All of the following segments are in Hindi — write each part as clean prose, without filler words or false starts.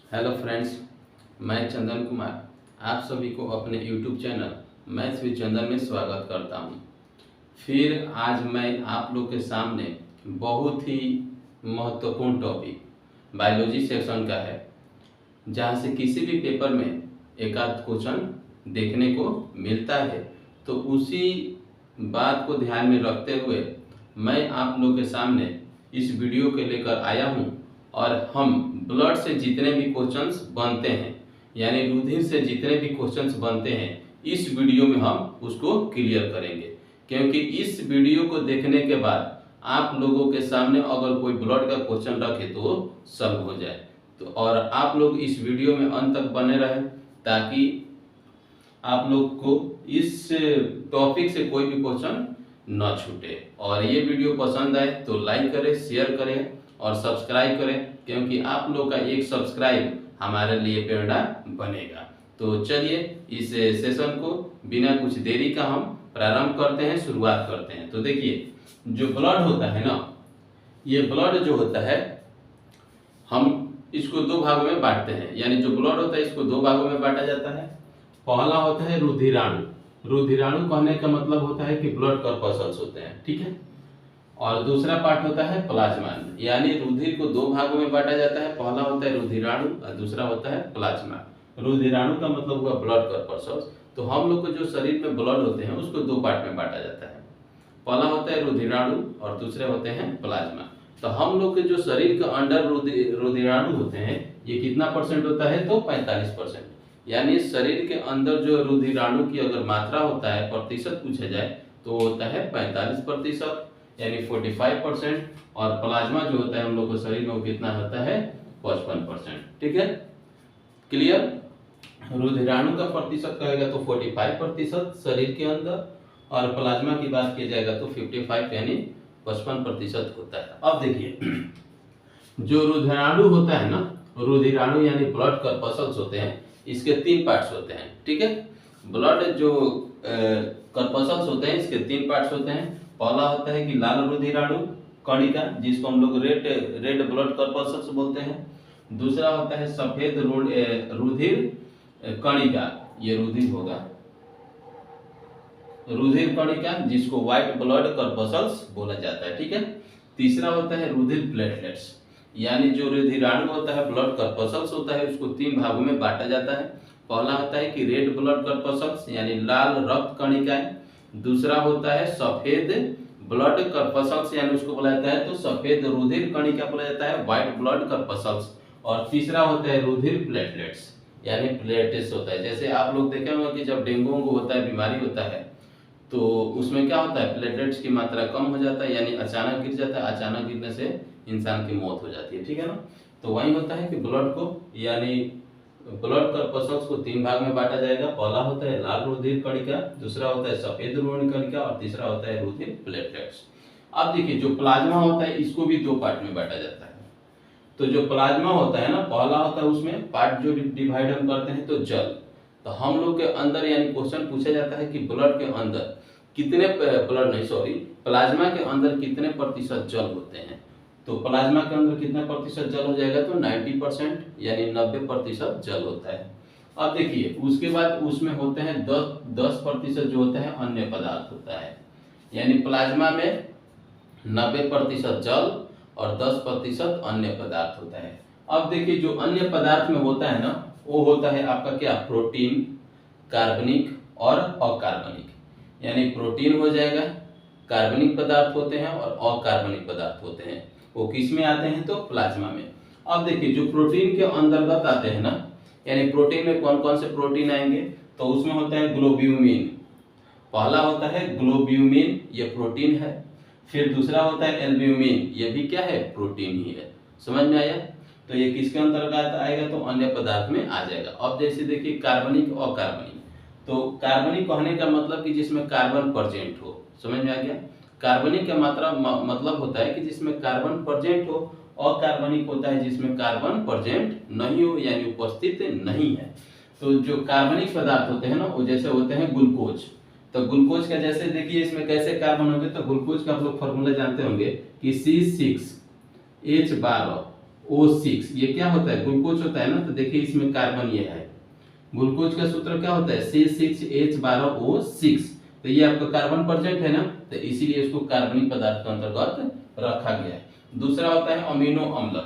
हेलो फ्रेंड्स, मैं चंदन कुमार आप सभी को अपने यूट्यूब चैनल मैथ्स विद चंदन में स्वागत करता हूं। फिर आज मैं आप लोग के सामने बहुत ही महत्वपूर्ण टॉपिक बायोलॉजी सेक्शन का है, जहां से किसी भी पेपर में एक आध क्वेश्चन देखने को मिलता है। तो उसी बात को ध्यान में रखते हुए मैं आप लोग के सामने इस वीडियो के लेकर आया हूं और हम ब्लड से जितने भी क्वेश्चंस बनते हैं, यानी रुधिर से जितने भी क्वेश्चंस बनते हैं, इस वीडियो में हम उसको क्लियर करेंगे। क्योंकि इस वीडियो को देखने के बाद आप लोगों के सामने अगर कोई ब्लड का क्वेश्चन रखे तो सॉल्व हो जाए। तो और आप लोग इस वीडियो में अंत तक बने रहें ताकि आप लोग को इस टॉपिक से कोई भी क्वेश्चन न छूटे। और ये वीडियो पसंद आए तो लाइक करें, शेयर करें और सब्सक्राइब करें, क्योंकि आप लोग का एक सब्सक्राइब हमारे लिए प्रेरणा बनेगा। तो चलिए इस सेशन को बिना कुछ देरी का हम प्रारंभ करते हैं, शुरुआत करते हैं। तो देखिए, जो ब्लड होता है ना, ये ब्लड जो होता है हम इसको दो भागों में बांटते हैं। यानी जो ब्लड होता है इसको दो भागों में बांटा जाता है। पहला होता है रुधिराणु। रुधिराणु कहने का मतलब होता है कि ब्लड कॉर्पस्कल्स होते हैं, ठीक है। और दूसरा पार्ट होता है प्लाज्मा, यानी रुधिर को दो भागों में बांटा जाता है। पहला होता है रुधिराणु और दूसरा होता है प्लाज्मा। रुधिराणु का मतलब हुआ ब्लड कॉर्पस्कल्स। तो हम लोग को जो शरीर में ब्लड होते हैं उसको दो पार्ट में बांटा जाता है। पहला होता है रुधिराणु और दूसरे होते हैं प्लाज्मा। तो हम लोग के जो शरीर के अंदर रुधिराणु होते हैं, ये कितना परसेंट होता है? तो 45%। यानी शरीर के अंदर जो रुधिराणु की अगर मात्रा होता है, प्रतिशत पूछा जाए, तो होता है 45%, यानी 45%। और प्लाज्मा जो होता है हम लोग को शरीर में, वो कितना होता है? 55%। ठीक है, क्लियर। रुधिराणु का प्रतिशत कहेगा तो 45% शरीर के अंदर, और प्लाज्मा की बात की जाएगा तो 55 यानी 55% होता है। अब देखिए, जो रुधिराणु होता है ना, रुधिराणु यानी ब्लड कॉर्पस्कल्स होते हैं, इसके तीन पार्ट्स होते हैं, ठीक है। ब्लड जो कॉर्पस्कल्स होते हैं, इसके तीन पार्ट्स होते हैं। पहला होता है कि लाल रुधिराणु कणिका, जिसको हम लोग रेड ब्लड कॉर्पस्कल्स बोलते हैं। दूसरा होता है सफेद रुधिर कणिका, ये रुधिर होगा, रुधिर कणिका, जिसको व्हाइट ब्लड कॉर्पस्कल्स बोला जाता है, ठीक है। तीसरा होता है रुधिर प्लेटलेट्स, यानी जो रुधिराणु होता है, ब्लड कॉर्पस्कल्स होता है, उसको तीन भागों में बांटा जाता है। पहला होता है कि रेड ब्लड कॉर्पस्कल्स, यानी लाल रक्त कणिकाएं। दूसरा होता है सफेद ब्लड कॉर्पस्कल्स, यानी उसको बोला जाता है तो सफेद रुधिर कणिका बोला जाता है, व्हाइट ब्लड कॉर्पस्कल्स। और तीसरा होता है रुधिर प्लेटलेट्स, यानी प्लेटलेट्स होता है। जैसे आप लोग देखे होंगे कि जब डेंगू होता है, बीमारी होता है, तो उसमें क्या होता है? प्लेटलेट्स की मात्रा कम हो जाता है, यानी अचानक गिर जाता है। अचानक गिरने से इंसान की मौत हो जाती है, ठीक है ना। तो वही होता है कि ब्लड को, यानी ब्लड कॉर्पस्कल्स को तीन भाग में बांटा जाएगा। पहला होता है लाल रुधिर कणिका, दूसरा होता है सफेद रुधिर कणिका, और तीसरा होता है रुधिर प्लेटलेट्स। अब देखिए, जो प्लाज्मा होता है इसको भी दो पार्ट में बांटा जाता है। तो जो प्लाज्मा होता है ना, पहला होता है उसमें पार्ट जो डिवाइड हम करते हैं तो जल। तो हम लोग के अंदर, यानी क्वेश्चन पूछा जाता है कि ब्लड के अंदर कितने प्लाज्मा के अंदर कितने प्रतिशत जल होते हैं। तो प्लाज्मा के अंदर कितना प्रतिशत जल हो जाएगा? तो 90%, यानी 90% जल होता है। अब देखिए, उसके बाद उसमें होते हैं 10% जो होता है अन्य पदार्थ होता है। यानी प्लाज्मा में 90% जल और 10% अन्य पदार्थ होता है। अब देखिए, जो अन्य पदार्थ में होता है ना, वो होता है आपका क्या? प्रोटीन, कार्बनिक और अकार्बनिक। यानी प्रोटीन हो जाएगा, कार्बनिक पदार्थ होते हैं और अकार्बनिक पदार्थ होते हैं। वो किस में आते हैं? तो प्लाज्मा में। अब देखिए, जो प्रोटीन के अंतर्गत आते हैं ना, यानी प्रोटीन में कौन कौन से प्रोटीन आएंगे? तो उसमें होता है ग्लोब्यूमिन। पहला होता है ग्लोब्यूमिन, ये प्रोटीन है। फिर दूसरा होता है एल्ब्यूमिन, ये भी क्या है? प्रोटीन ही है। समझ में आया? तो ये किसके अंतर्गत आएगा? तो अन्य पदार्थ में आ जाएगा। अब जैसे देखिए, कार्बनिक और अकार्बनिक। तो कार्बनिक कहने का मतलब कि जिसमें कार्बन प्रेजेंट हो। समझ में आ गया? कार्बनिक का मात्रा मतलब होता है कि जिसमें कार्बन प्रेजेंट हो। अकार्बनिक होता है जिसमें कार्बन प्रेजेंट नहीं हो, यानी उपस्थित नहीं है। तो जो कार्बनिक पदार्थ होते हैं ना, वो जैसे होते हैं ग्लूकोज। तो ग्लूकोज का जैसे देखिए, इसमें कैसे कार्बन होंगे? तो ग्लूकोज का आप लोग फॉर्मूला जानते होंगे कि C6H12 O6। ये क्या होता है, ग्लूकोज होता है ना। तो देखिए इसमें कार्बन ये है, ग्लूकोज का सूत्र क्या होता है C6H12O6। तो ये आपका कार्बन प्रेजेंट है ना, तो इसीलिए इसको कार्बनिक पदार्थ के अंतर्गत रखा गया है। दूसरा होता है अमीनो अम्ल।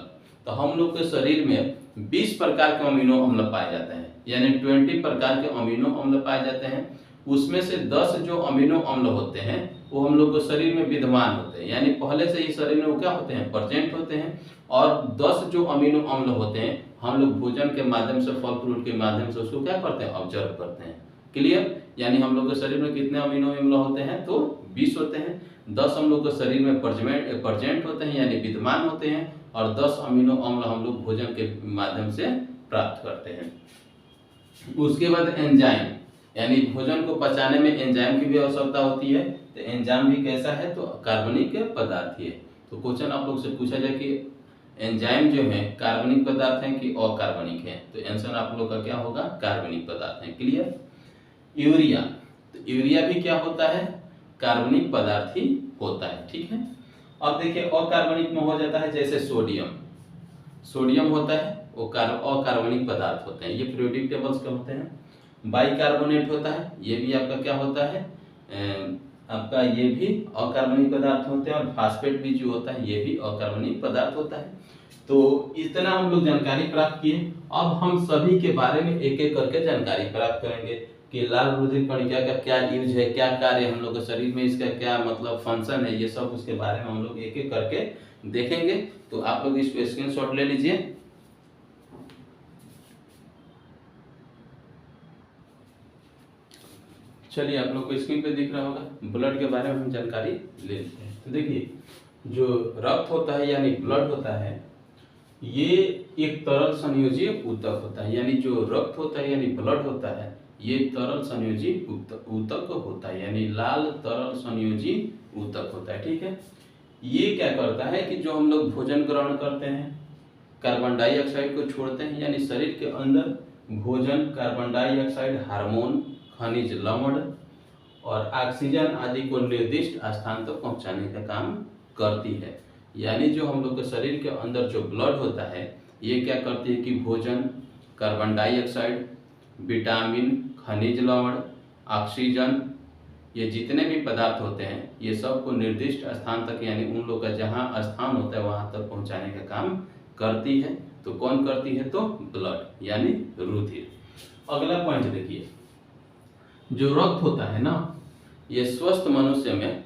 तो हम लोग के शरीर में 20 प्रकार के अमीनो अम्ल पाए जाते हैं, यानी 20 प्रकार के अमीनो अम्ल पाए जाते हैं। उसमें से 10 जो अमीनो अम्ल होते हैं वो हम लोग के शरीर में विद्यमान होते हैं, यानी पहले से ही शरीर में वो क्या होते हैं, प्रेजेंट होते हैं। और 10 जो अमीनो अम्ल होते हैं हम लोग भोजन के माध्यम से, फल फ्रूट के माध्यम से उसको क्या करते हैं, ऑब्जर्व करते हैं। क्लियर। यानी हम लोग के शरीर में कितने अमीनो अम्ल होते हैं, तो 20 होते हैं। 10 हम लोग के शरीर में प्रेजेंट होते हैं यानी विद्यमान होते हैं, और 10 अमीनो अम्ल हम लोग भोजन के माध्यम से प्राप्त करते हैं। उसके बाद एंजाइम, यानी भोजन को पचाने में एंजाइम की भी आवश्यकता होती है। तो एंजाइम भी कैसा है, तो कार्बनिक पदार्थ है। तो क्वेश्चन आप लोग से पूछा जाए कि एंजाइम जो है कार्बनिक पदार्थ है कि अकार्बनिक है, तो आंसर आप लोग का क्या होगा, कार्बनिक पदार्थ है। क्लियर। यूरिया, तो यूरिया भी क्या होता है, कार्बनिक पदार्थ ही होता है। ठीक है। अब देखिए अकार्बनिक में हो जाता है, जैसे सोडियम होता है, वो अकार्बनिक पदार्थ होते हैं, ये पीरियोडिक टेबल्स के होते हैं। बाइकार्बोनेट होता है, ये भी आपका क्या होता है, आपका ये भी अकार्बनिक पदार्थ होते हैं। और फास्फेट भी जो होता है ये भी अकार्बनिक पदार्थ होता है। तो इतना हम लोग जानकारी प्राप्त किए। अब हम सभी के बारे में एक एक करके जानकारी प्राप्त करेंगे कि लाल रुधिर कणिका का क्या यूज है, क्या कार्य हम लोग के शरीर में, इसका क्या मतलब फंक्शन है, ये सब उसके बारे में हम लोग एक एक करके देखेंगे। तो आप लोग इसको स्क्रीनशॉट ले लीजिए। चलिए आप लोग को स्क्रीन पे दिख रहा होगा, ब्लड के बारे में हम जानकारी ले लेते हैं। तो देखिए जो रक्त होता है यानी ब्लड होता है, ये एक तरल संयोजी ऊतक होता है। यानी जो रक्त होता है यानी ब्लड होता है, ये तरल संयोजी ऊतक होता है, यानी लाल तरल संयोजी ऊतक होता है। ठीक है। ये क्या करता है कि जो हम लोग भोजन ग्रहण करते हैं, कार्बन डाइऑक्साइड को छोड़ते हैं, यानी शरीर के अंदर भोजन, कार्बन डाइऑक्साइड, हार्मोन, खनिज लवण और ऑक्सीजन आदि को निर्दिष्ट स्थान तक पहुंचाने का काम करती है। यानी जो हम लोग के शरीर के अंदर जो ब्लड होता है, ये क्या करती है कि भोजन, कार्बन डाइऑक्साइड, विटामिन, खनिज लवण, ऑक्सीजन, ये जितने भी पदार्थ होते हैं ये सब को निर्दिष्ट स्थान तक, यानी उन लोग का जहाँ स्थान होता है वहाँ तक पहुँचाने का काम करती है। तो कौन करती है, तो ब्लड यानी रुधिर। अगला पॉइंट देखिए, जो रक्त होता है ना, ये स्वस्थ मनुष्य में,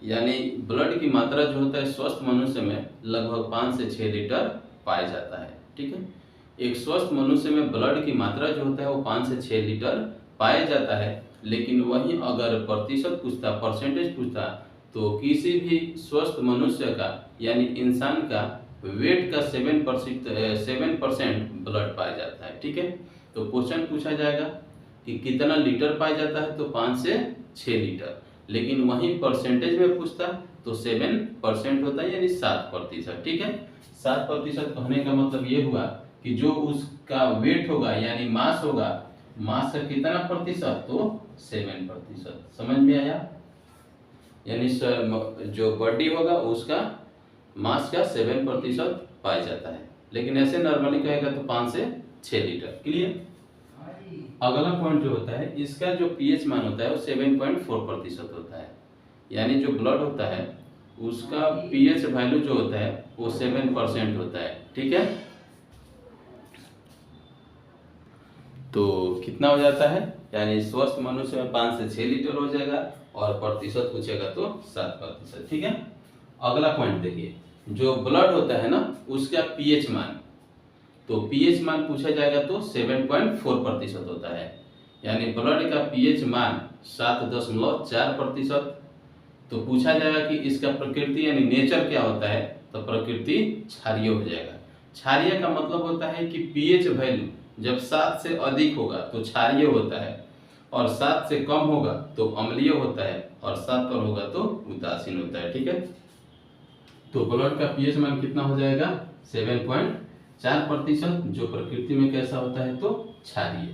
यानी ब्लड की मात्रा जो होता है स्वस्थ मनुष्य में लगभग 5 से 6 लीटर पाया जाता है। ठीक है। एक स्वस्थ मनुष्य में ब्लड की मात्रा जो होता है वो 5 से 6 लीटर पाया जाता है। लेकिन वहीं अगर प्रतिशत पूछता, परसेंटेज पूछता, तो किसी भी स्वस्थ मनुष्य का यानी इंसान का वेट का 7% ब्लड पाया जाता है। ठीक है। तो क्वेश्चन पूछा जाएगा कि कितना लीटर पाया जाता है, तो 5 से 6 लीटर। लेकिन वहीं परसेंटेज में पूछता तो 7% होता है, यानी 7%। ठीक है। 7% कहने का मतलब ये हुआ कि जो उसका वेट होगा यानी मास होगा, मास का कितना प्रतिशत, तो 7%। समझ में आया। यानी जो बॉडी होगा उसका मास का 7% पाया जाता है। लेकिन ऐसे नॉर्मली कहेगा तो 5 से 6 लीटर। क्लियर। अगला पॉइंट जो होता है, इसका जो पीएच मान होता है वो 7.4% होता है। यानी जो ब्लड होता है उसका पीएच वैल्यू जो होता है वो 7% होता है। ठीक है। तो कितना हो जाता है, यानी स्वस्थ मनुष्य में 5 से 6 लीटर हो जाएगा, और प्रतिशत पूछेगा तो 7%। ठीक है। अगला पॉइंट देखिए, जो ब्लड होता है ना उसका पीएच मान, तो पीएच मान पूछा जाएगा तो 7.4% होता है। यानी ब्लड का पीएच मान 7.4%। तो पूछा जाएगा कि इसका प्रकृति यानी नेचर क्या होता है, तो प्रकृति क्षारीय हो जाएगा। क्षारीय का मतलब होता है कि पीएच वैल्यू जब 7 से अधिक होगा तो क्षारीय होता है, और 7 से कम होगा तो अम्लीय होता है, और 7 पर होगा तो उदासीन होता है। ठीक है। तो ब्लड का पीएच मान कितना हो जाएगा, 7.4%, जो प्रकृति में कैसा होता है, तो क्षारीय।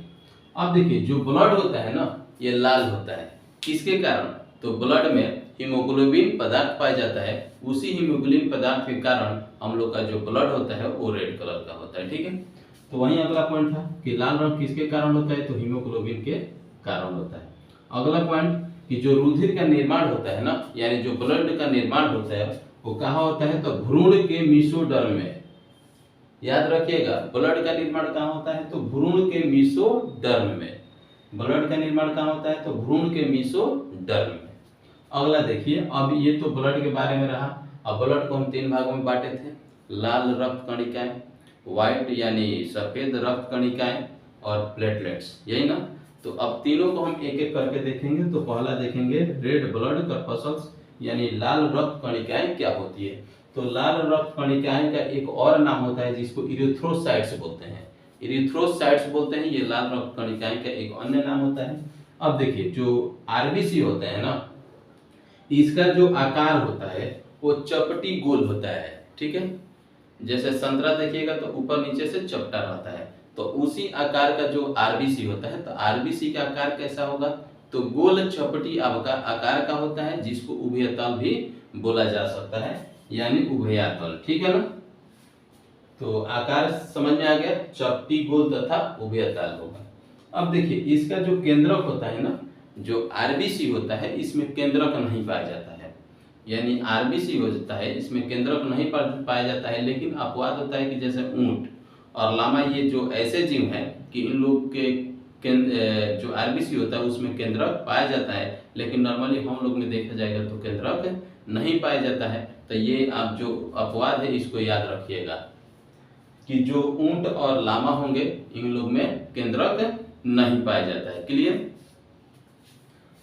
अब देखिए जो ब्लड होता है ना ये लाल होता है, किसके कारण, तो ब्लड में हीमोग्लोबिन पदार्थ पाया जाता है, उसी हीमोग्लोबिन पदार्थ के कारण हम लोग का जो ब्लड होता है वो रेड कलर का होता है। ठीक है, तो वहीं अगला पॉइंट था कि लाल रंग किसके कारण होता है, तो हीमोग्लोबिन के कारण होता है। अगला पॉइंट कि जो रुधिर का निर्माण होता है ना, यानी जो ब्लड का निर्माण होता है वो कहाँ होता है, तो भ्रूण के मेसोडर्म में। याद रखिएगा, ब्लड का निर्माण कहाँ होता है, तो भ्रूण के मेसोडर्म में। ब्लड का निर्माण कहाँ होता है, तो भ्रूण के मेसोडर्म में। अगला देखिए, अब ये तो ब्लड के बारे में रहा। अब ब्लड को हम 3 भागों में बांटे थे, लाल रक्त कणिकाएं, व्हाइट यानी सफेद रक्त कणिकाएं और प्लेटलेट्स, यही ना। तो अब तीनों को हम एक एक करके देखेंगे। तो पहला देखेंगे रेड ब्लड कॉर्पस्कल्स, यानी लाल रक्त कणिकाएं क्या होती है। तो लाल रक्त कणिकाएं का एक और नाम होता है जिसको इरिथ्रोसाइट्स बोलते हैं। इरिथ्रोसाइट्स बोलते हैं, ये लाल रक्त कणिकाएं का एक अन्य नाम होता है। अब देखिए, जो आरबीसी होता है ना, इसका जो आकार होता है वो चपटी गोल होता है। ठीक है, जैसे संतरा देखिएगा तो ऊपर नीचे से चपटा रहता है, तो उसी आकार का जो आरबीसी होता है, तो आरबीसी का आकार कैसा होगा, तो गोल चपटी आकार का होता है, जिसको उभयतल भी बोला जा सकता है, यानी उभयतल। ठीक है ना, तो आकार समझ में आ गया, चपटी गोल तथा उभयतल होगा। अब देखिए, इसका जो केंद्रक होता है ना, जो आरबीसी होता है, इसमें केंद्रक नहीं पाया जाता है, यानी आरबीसी होता है इसमें केंद्रक नहीं पाया जाता है। लेकिन अपवाद होता है कि जैसे ऊंट और लामा, ये जो ऐसे जीव हैं कि इन लोग के जो आरबीसी होता है उसमें केंद्रक पाया जाता है, लेकिन नॉर्मली हम लोग में देखा जाएगा तो केंद्रक नहीं पाया जाता है। तो ये आप जो अपवाद है इसको याद रखिएगा कि जो ऊंट और लामा होंगे इन लोग में केंद्रक नहीं पाया जाता है। क्लियर।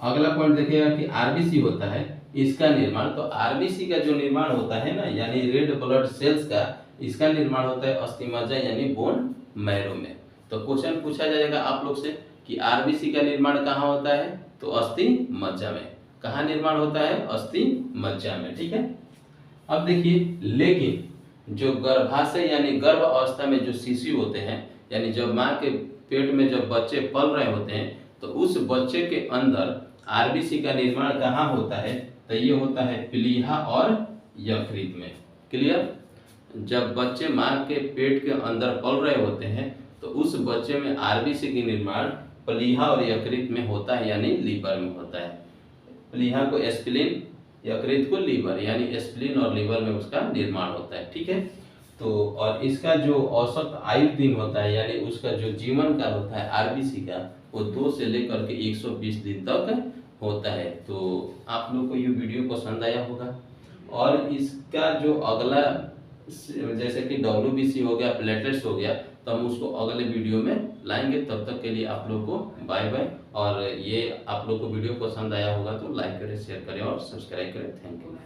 अगला पॉइंट देखिएगा कि आरबीसी होता है, इसका निर्माण। तो आरबीसी का जो निर्माण होता है ना, यानी रेड ब्लड सेल्स का, इसका निर्माण होता है अस्थिमज्जा यानी बोन मैरो में। तो क्वेश्चन पूछा जाएगा आप लोग से कि आरबीसी का निर्माण कहाँ होता है, तो अस्थि मज्जा में। कहाँ निर्माण होता है, अस्थि मज्जा में। ठीक है, अब देखिए, लेकिन जो गर्भाशय यानी गर्भ अवस्था में जो शिशु होते हैं, यानी जब माँ के पेट में जब बच्चे पल रहे होते हैं, तो उस बच्चे के अंदर आरबीसी का निर्माण कहाँ होता है, तो ये होता है प्लीहा और यकृत में। क्लियर। जब बच्चे माँ के पेट के अंदर पल रहे होते हैं तो उस बच्चे में आरबीसी का निर्माण प्लीहा और यकृत में होता है, यानी लीवर में होता है। प्लीहा को स्प्लीन, यकृत को लीवर, यानी स्प्लीन और लीवर में उसका निर्माण होता है। ठीक है, तो और इसका जो औसत आयु दिन होता है, यानी उसका जो जीवन काल होता है आरबीसी का, वो 2 से लेकर के 120 दिन तक होता है। तो आप लोग को ये वीडियो पसंद आया होगा। और इसका जो अगला, जैसे कि WBC हो गया, प्लेटलेट्स हो गया, तो हम उसको अगले वीडियो में लाएंगे। तब तक के लिए आप लोग को बाय बाय। और ये आप लोग को वीडियो पसंद आया होगा तो लाइक करें, शेयर करें और सब्सक्राइब करें। Thank you.